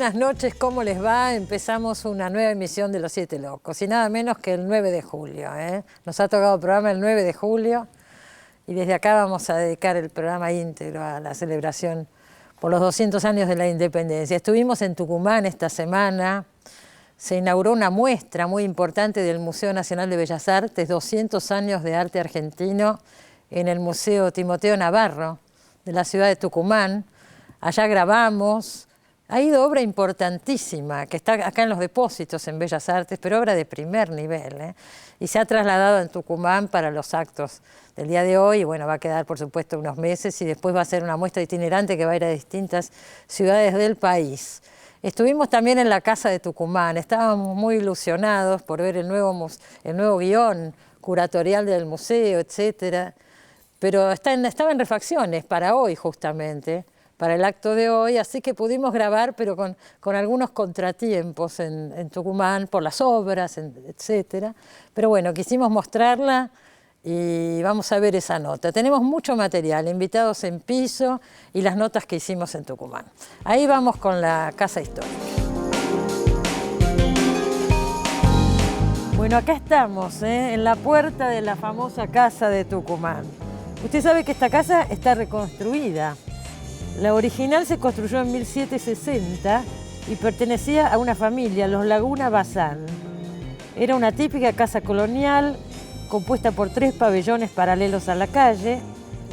buenas noches, ¿cómo les va? Empezamos una nueva emisión de Los Siete Locos y nada menos que el 9 de julio. Nos ha tocado el programa el 9 de julio y desde acá vamos a dedicar el programa íntegro a la celebración por los 200 años de la independencia. Estuvimos en Tucumán esta semana, se inauguró una muestra muy importante del Museo Nacional de Bellas Artes, 200 años de arte argentino, en el Museo Timoteo Navarro de la ciudad de Tucumán. Allá grabamos. Ha ido obra importantísima, que está acá en los depósitos en Bellas Artes, pero obra de primer nivel, y se ha trasladado en Tucumán para los actos del día de hoy, y bueno, va a quedar por supuesto unos meses, y después va a ser una muestra itinerante que va a ir a distintas ciudades del país. Estuvimos también en la Casa de Tucumán, estábamos muy ilusionados por ver el nuevo guión curatorial del museo, etcétera, pero estaba en refacciones para hoy justamente, para el acto de hoy, así que pudimos grabar, pero con algunos contratiempos en Tucumán, por las obras, etcétera. Pero bueno, quisimos mostrarla y vamos a ver esa nota. Tenemos mucho material, invitados en piso y las notas que hicimos en Tucumán. Ahí vamos con la Casa Histórica. Bueno, acá estamos, en la puerta de la famosa Casa de Tucumán. Usted sabe que esta casa está reconstruida. La original se construyó en 1760 y pertenecía a una familia, los Laguna Bazán. Era una típica casa colonial compuesta por 3 pabellones paralelos a la calle,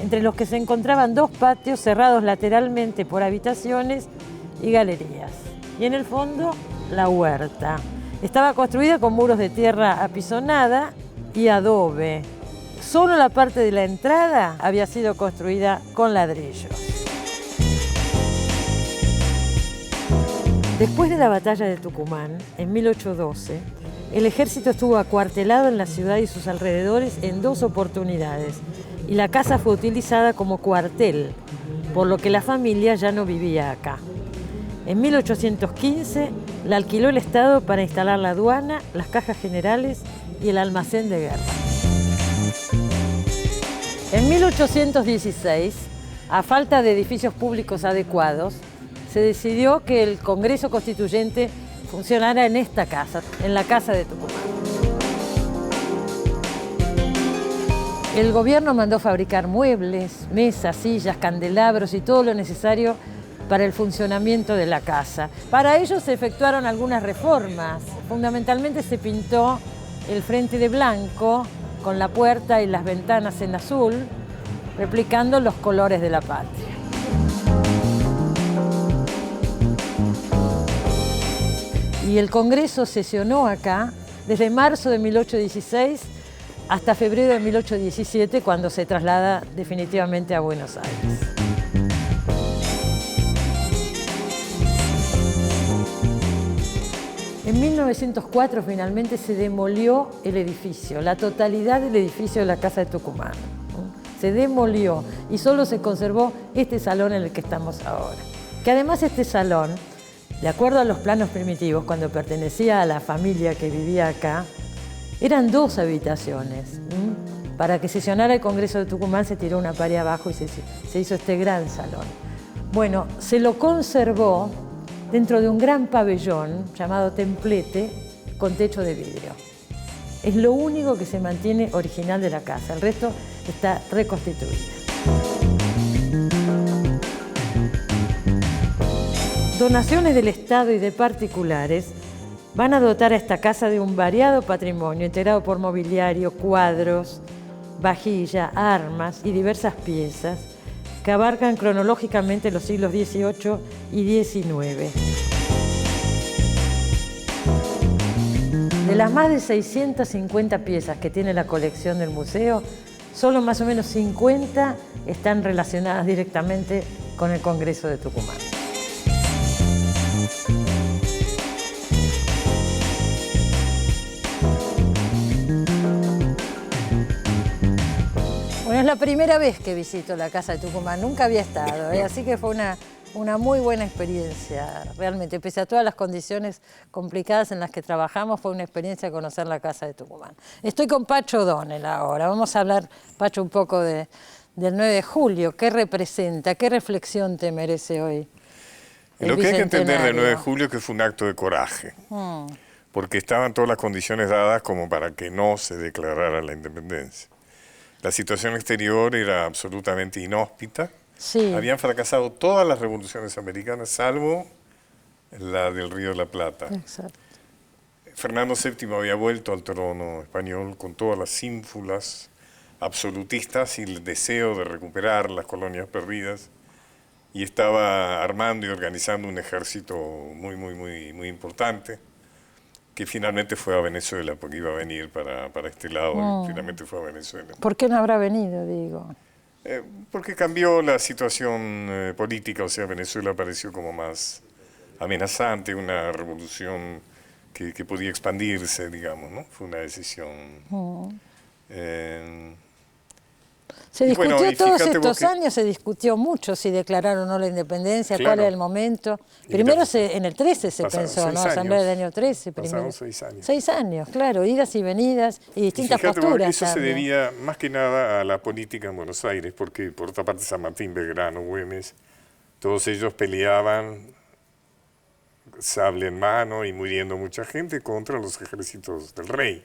entre los que se encontraban 2 patios cerrados lateralmente por habitaciones y galerías. Y en el fondo, la huerta. Estaba construida con muros de tierra apisonada y adobe. Solo la parte de la entrada había sido construida con ladrillos. Después de la batalla de Tucumán, en 1812, el ejército estuvo acuartelado en la ciudad y sus alrededores en 2 oportunidades, y la casa fue utilizada como cuartel, por lo que la familia ya no vivía acá. En 1815 la alquiló el Estado para instalar la aduana, las cajas generales y el almacén de guerra. En 1816, a falta de edificios públicos adecuados, se decidió que el Congreso Constituyente funcionara en esta casa, en la Casa de Tucumán. El gobierno mandó fabricar muebles, mesas, sillas, candelabros y todo lo necesario para el funcionamiento de la casa. Para ello se efectuaron algunas reformas. Fundamentalmente se pintó el frente de blanco con la puerta y las ventanas en azul, replicando los colores de la patria. Y el Congreso sesionó acá desde marzo de 1816 hasta febrero de 1817, cuando se traslada definitivamente a Buenos Aires. En 1904 finalmente se demolió el edificio, la totalidad del edificio de la Casa de Tucumán. Se demolió y solo se conservó este salón en el que estamos ahora. Que además este salón, de acuerdo a los planos primitivos, cuando pertenecía a la familia que vivía acá, eran 2 habitaciones. Para que sesionara el Congreso de Tucumán se tiró una pared abajo y se hizo este gran salón. Bueno, se lo conservó dentro de un gran pabellón llamado templete con techo de vidrio. Es lo único que se mantiene original de la casa, el resto está reconstituido. Donaciones del Estado y de particulares van a dotar a esta casa de un variado patrimonio integrado por mobiliario, cuadros, vajilla, armas y diversas piezas que abarcan cronológicamente los siglos XVIII y XIX. De las más de 650 piezas que tiene la colección del museo, solo más o menos 50 están relacionadas directamente con el Congreso de Tucumán. Bueno, es la primera vez que visito la Casa de Tucumán, nunca había estado, así que fue una muy buena experiencia, realmente, pese a todas las condiciones complicadas en las que trabajamos, fue una experiencia conocer la Casa de Tucumán. Estoy con Pacho O'Donnell ahora, vamos a hablar, Pacho, un poco del 9 de julio, ¿qué representa, qué reflexión te merece hoy? Y lo que hay que entender del 9 de julio es que fue un acto de coraje, porque estaban todas las condiciones dadas como para que no se declarara la independencia. La situación exterior era absolutamente inhóspita. Sí. Habían fracasado todas las revoluciones americanas, salvo la del Río de la Plata. Exacto. Fernando VII había vuelto al trono español con todas las ínfulas absolutistas y el deseo de recuperar las colonias perdidas, y estaba armando y organizando un ejército muy importante, que finalmente fue a Venezuela, porque iba a venir para este lado, y finalmente fue a Venezuela. ¿Por qué no habrá venido, digo? Porque cambió la situación política, o sea, Venezuela pareció como más amenazante, una revolución que podía expandirse, digamos, ¿no? Fue una decisión. Se discutió bueno, todos estos años, se discutió mucho si declarar o no la independencia, claro. Cuál era el momento. Primero en el 13 se pensó, ¿no? Asamblea del año 13. Pasaron 6 años. 6 años, claro, idas y venidas y distintas posturas. Eso se debía más que nada a la política en Buenos Aires, porque por otra parte San Martín, Belgrano, Güemes, todos ellos peleaban sable en mano y muriendo mucha gente contra los ejércitos del rey.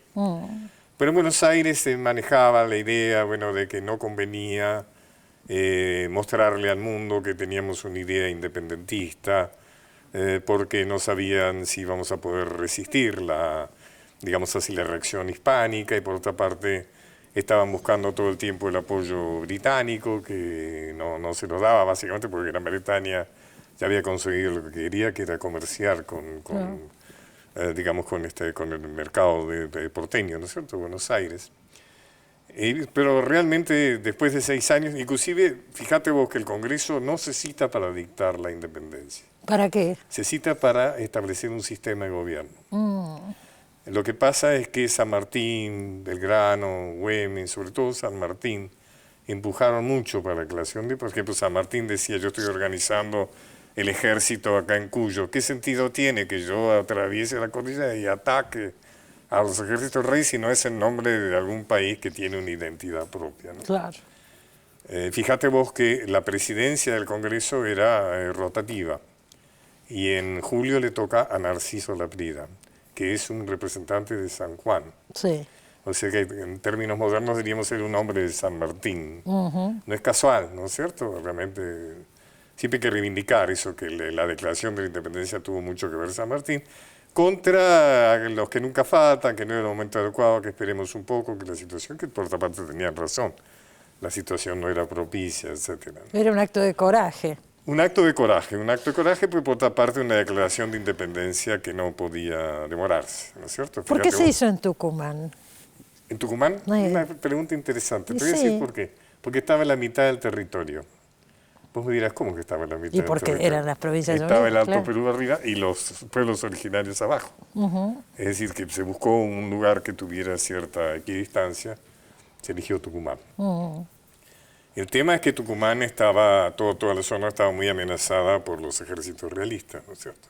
Pero en Buenos Aires se manejaba la idea, bueno, de que no convenía mostrarle al mundo que teníamos una idea independentista, porque no sabían si íbamos a poder resistir la, digamos así, la reacción hispánica, y por otra parte estaban buscando todo el tiempo el apoyo británico, que no se lo daba básicamente porque Gran Bretaña ya había conseguido lo que quería, que era comerciar digamos, con el mercado de porteño, ¿no es cierto?, Buenos Aires. Pero realmente después de 6 años, inclusive, fíjate vos que el Congreso no se cita para dictar la independencia. ¿Para qué? Se cita para establecer un sistema de gobierno. Lo que pasa es que San Martín, Belgrano, Güemes, sobre todo San Martín, empujaron mucho para la creación de, por ejemplo, San Martín decía, yo estoy organizando el ejército acá en Cuyo. ¿Qué sentido tiene que yo atraviese la cordillera y ataque a los ejércitos reyes si no es el nombre de algún país que tiene una identidad propia, ¿no? Claro. Fíjate vos que la presidencia del Congreso era rotativa, y en julio le toca a Narciso Laprida, que es un representante de San Juan. Sí. O sea que en términos modernos diríamos ser un hombre de San Martín. No es casual, ¿no es cierto? Realmente siempre hay que reivindicar eso, que la declaración de la independencia tuvo mucho que ver San Martín, contra los que nunca faltan, que no era el momento adecuado, que esperemos un poco, que la situación, que por otra parte tenían razón, la situación no era propicia, etc. Era un acto de coraje. Un acto de coraje, pero por otra parte una declaración de independencia que no podía demorarse, ¿no es cierto? ¿Por qué se hizo en Tucumán? ¿En Tucumán? Una pregunta interesante. Te voy a decir por qué. Porque estaba en la mitad del territorio. Vos me dirás, ¿cómo que estaba en la mitad del territorio? Y porque eran las provincias unidas. Estaba el Alto Perú arriba y los pueblos originarios abajo. Es decir, que se buscó un lugar que tuviera cierta equidistancia, se eligió Tucumán. El tema es que Tucumán estaba, toda la zona estaba muy amenazada por los ejércitos realistas, ¿no es cierto?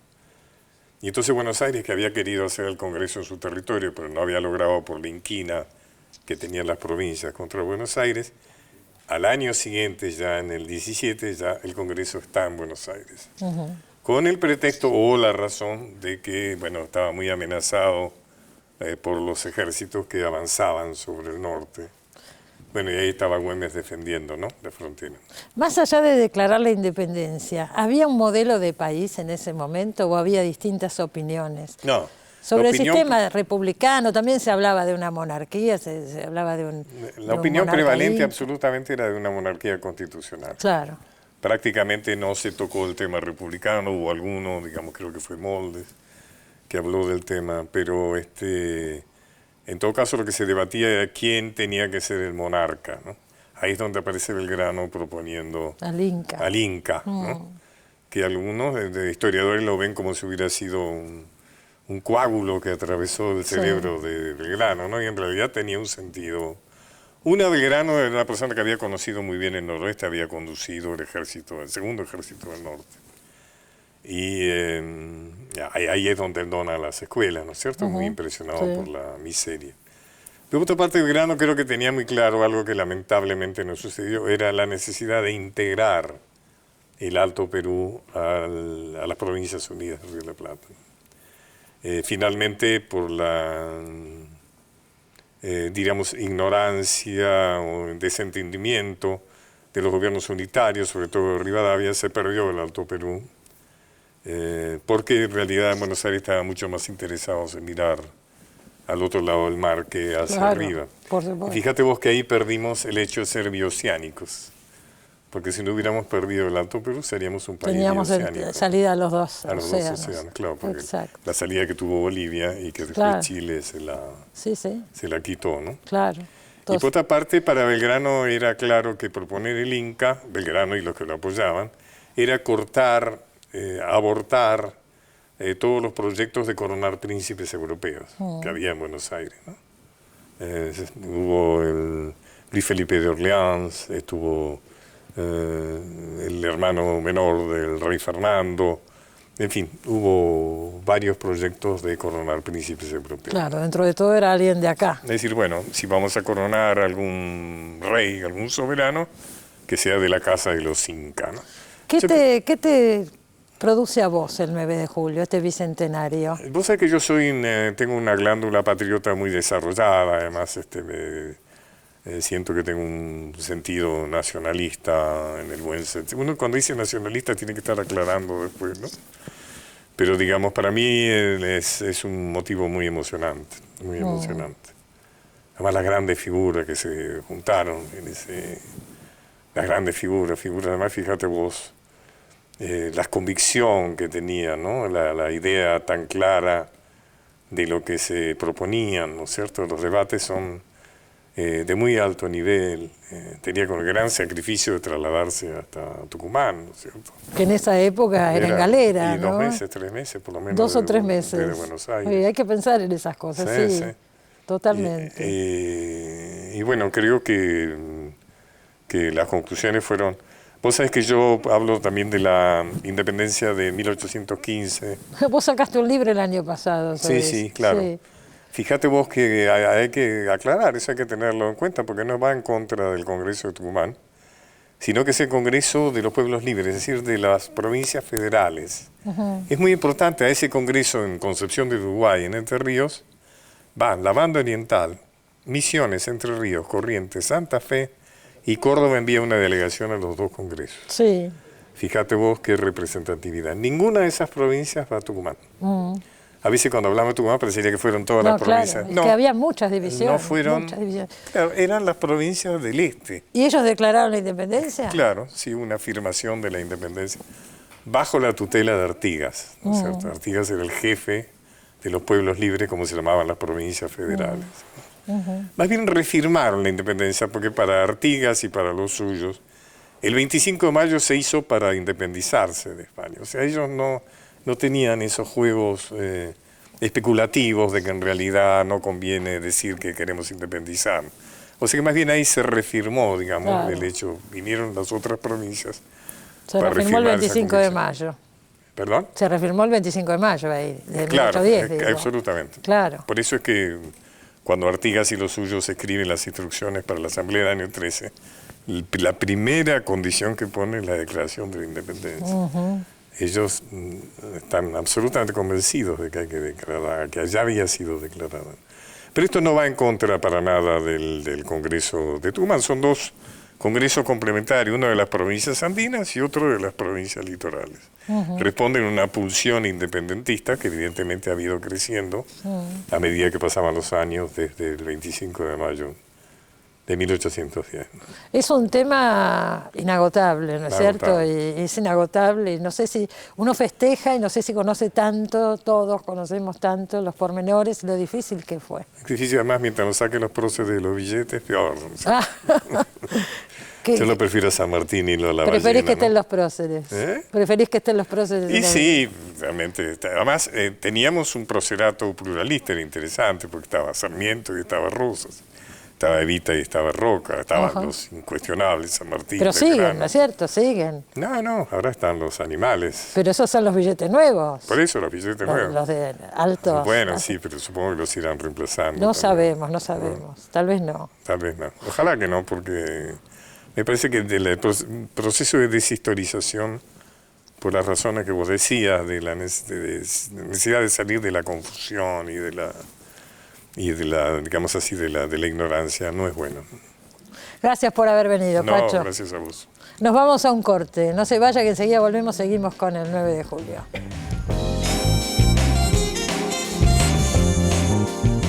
Y entonces Buenos Aires, que había querido hacer el Congreso en su territorio, pero no había logrado por la inquina que tenían las provincias contra Buenos Aires, al año siguiente, ya en el 17, ya el Congreso está en Buenos Aires. Con el pretexto o la razón de que, bueno, estaba muy amenazado por los ejércitos que avanzaban sobre el norte. Bueno, y ahí estaba Güemes defendiendo, ¿no?, la frontera. Más allá de declarar la independencia, ¿había un modelo de país en ese momento o había distintas opiniones? No. Sobre el sistema republicano también se hablaba de una monarquía, se hablaba de un... La opinión prevalente absolutamente era de una monarquía constitucional. Claro. Prácticamente no se tocó el tema republicano, hubo alguno, digamos, creo que fue Moldes, que habló del tema, pero en todo caso lo que se debatía era quién tenía que ser el monarca, ¿no? Ahí es donde aparece Belgrano proponiendo al Inca, ¿no? Que algunos de historiadores lo ven como si hubiera sido un coágulo que atravesó el cerebro de Belgrano, ¿no? Y en realidad tenía un sentido. Belgrano era una persona que había conocido muy bien el noroeste, había conducido el segundo ejército del norte. Y ahí es donde él dona las escuelas, ¿no es cierto? Muy impresionado por la miseria. Por otra parte, Belgrano creo que tenía muy claro algo que lamentablemente no sucedió, era la necesidad de integrar el Alto Perú a las Provincias Unidas de Río de la Plata. Finalmente, por la, diríamos, ignorancia o desentendimiento de los gobiernos unitarios, sobre todo de Rivadavia, se perdió el Alto Perú, porque en realidad en Buenos Aires estaban mucho más interesados en mirar al otro lado del mar que hacia arriba. Por supuesto. Fíjate vos que ahí perdimos el hecho de ser bioceánicos, porque si no hubiéramos perdido el Alto Perú seríamos un país Teníamos bioceánico. salida a los dos A los dos océanos, claro, porque Exacto. la salida que tuvo Bolivia y que después Chile se la quitó, ¿no? Claro. Y por otra parte, para Belgrano era claro que proponer el Inca, Belgrano y los que lo apoyaban, era cortar, abortar todos los proyectos de coronar príncipes europeos que había en Buenos Aires, ¿no? Hubo el Luis Felipe de Orleans, estuvo el hermano menor del rey Fernando, en fin, hubo varios proyectos de coronar príncipes europeos. Claro, dentro de todo era alguien de acá. Es decir, bueno, si vamos a coronar algún rey, algún soberano, que sea de la casa de los Inca, ¿no? ¿Qué te produce a vos el 9 de julio, este bicentenario? Vos sabés que yo tengo una glándula patriota muy desarrollada, además siento que tengo un sentido nacionalista en el buen sentido. Uno cuando dice nacionalista tiene que estar aclarando después, ¿no? Pero digamos, para mí es un motivo muy emocionante, muy emocionante. Además las grandes figuras que se juntaron, las grandes figuras, además fíjate vos, la convicción que tenían, ¿no? La idea tan clara de lo que se proponían, ¿no es cierto? Los debates son de muy alto nivel, tenía con el gran sacrificio de trasladarse hasta Tucumán, ¿no es cierto? Que en esa época era en galera, y ¿no? 2 meses, 3 meses por lo menos. 2 o 3 meses. De Buenos Aires. Oye, hay que pensar en esas cosas, sí. Totalmente. Y bueno, creo que las conclusiones fueron... Vos sabés que yo hablo también de la independencia de 1815. Vos sacaste un libro el año pasado. ¿Sabes? Sí, claro. Sí. Fíjate vos que hay que aclarar, eso hay que tenerlo en cuenta, porque no va en contra del Congreso de Tucumán, sino que es el Congreso de los Pueblos Libres, es decir, de las provincias federales. Es muy importante, a ese Congreso en Concepción de Uruguay, en Entre Ríos, van la Banda Oriental, Misiones, Entre Ríos, Corrientes, Santa Fe, y Córdoba envía una delegación a los 2 congresos. Sí. Fíjate vos qué representatividad. Ninguna de esas provincias va a Tucumán. A veces cuando hablamos de Tucumán parecería que fueron todas las provincias. Claro, no, que había muchas divisiones. No fueron, claro, eran las provincias del este. ¿Y ellos declararon la independencia? Claro, sí, una afirmación de la independencia. Bajo la tutela de Artigas, ¿no es cierto? Artigas era el jefe de los pueblos libres, como se llamaban las provincias federales. Más bien refirmaron la independencia, porque para Artigas y para los suyos, el 25 de mayo se hizo para independizarse de España. O sea, ellos no tenían esos juegos especulativos de que en realidad no conviene decir que queremos independizar. O sea que más bien ahí se refirmó, digamos, el hecho. Vinieron las otras provincias. Se refirmó el 25 de mayo. ¿Perdón? Se refirmó el 25 de mayo ahí, de claro, 1810. Absolutamente. Claro. Por eso es que cuando Artigas y los suyos escriben las instrucciones para la Asamblea del año 13, la primera condición que pone es la declaración de la independencia. Ellos están absolutamente convencidos de que hay que declarar, que ya había sido declarada. Pero esto no va en contra para nada del Congreso de Tucumán. Son 2 congresos complementarios, uno de las provincias andinas y otro de las provincias litorales. Responden a una pulsión independentista que evidentemente ha ido creciendo a medida que pasaban los años desde el 25 de mayo de 1810. Es un tema inagotable, ¿no es cierto? Y es inagotable, y no sé si uno festeja y no sé si conoce tanto, todos conocemos tanto los pormenores, lo difícil que fue. Es difícil, además, mientras nos saquen los próceres de los billetes, peor. Yo lo prefiero a San Martín y lo a la ¿Preferís ballena, que estén los próceres? ¿Preferís que estén los próceres? Y sí, realmente. Además, teníamos un procerato pluralista, era interesante, porque estaba Sarmiento y estaba Rosas. Estaba Evita y estaba Roca, estaban los incuestionables, San Martín. Pero siguen, ¿no es cierto? Siguen. No, ahora están los animales. Pero esos son los billetes nuevos. Por eso, los billetes nuevos. Los de altos. Bueno, sí, pero supongo que los irán reemplazando. No sabemos. Tal vez no. Tal vez no. Ojalá que no, porque Me parece que el proceso de deshistorización, por las razones que vos decías, de la necesidad de salir de la confusión y de la, digamos así, de la ignorancia, no es bueno. Gracias por haber venido, No, Pacho. gracias a vos. Nos vamos a un corte. No se vaya, que enseguida volvemos, seguimos con el 9 de julio.